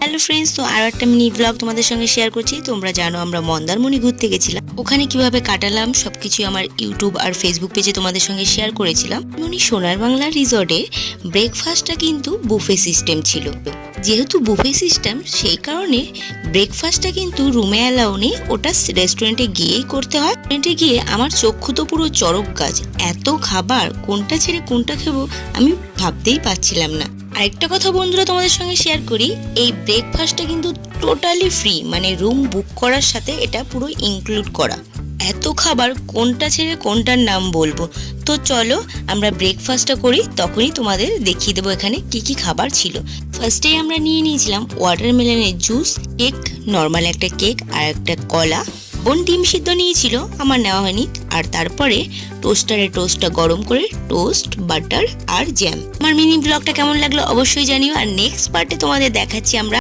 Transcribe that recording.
Hello friends, তো আরও একটা মিনি ব্লগ তোমাদের সঙ্গে শেয়ার করছি। তোমরা জানো আমরা মন্দারমণি ঘুরতে গেছিলাম, ওখানে কিভাবে কাটালাম সবকিছু আমার ইউটিউব আর ফেসবুক পেজে তোমাদের সঙ্গে শেয়ার করেছিলাম। সোনার বাংলা রিসর্টে ব্রেকফাস্টটা কিন্তু বুফে সিস্টেম ছিল। যেহেতু বুফে সিস্টেম, সেই কারণে ব্রেকফাস্টটা কিন্তু রুমে অ্যালাউ নেই, ওটা রেস্টুরেন্টে গিয়েই করতে হয়। রেস্টুরেন্টে গিয়ে আমার চক্ষু তো পুরো চরক গাছ, এত খাবার কোনটা ছেড়ে কোনটা খাবো আমি ভাবতেই পারছিলাম না। আরেকটা কথা বন্ধুরা তোমাদের সঙ্গে শেয়ার করি, এই ব্রেকফাস্টটা কিন্তু টোটালি ফ্রি, মানে রুম বুক করার সাথে এটা পুরো ইনক্লুড করা। এত খাবার কোনটা ছেড়ে কোনটার নাম বলবো। তো চলো আমরা ব্রেকফাস্টটা করি, তখনই তোমাদের দেখিয়ে দেবো এখানে কি কি খাবার ছিল। ফার্স্টেই আমরা নিয়ে নিয়েছিলাম ওয়াটারমেলনের জুস, কেক, নর্মাল একটা কেক আর একটা কলা। বোন ডিম সিদ্ধ নিয়েছিল, আমার নেওয়া হয়নি। আর তারপরে টোস্টটা গরম করে টোস্ট, বাটার আর জ্যাম। আমার মিনি ব্লগটা কেমন লাগলো অবশ্যই জানিও। আর নেক্সট পার্টে তোমাদের দেখাচ্ছি আমরা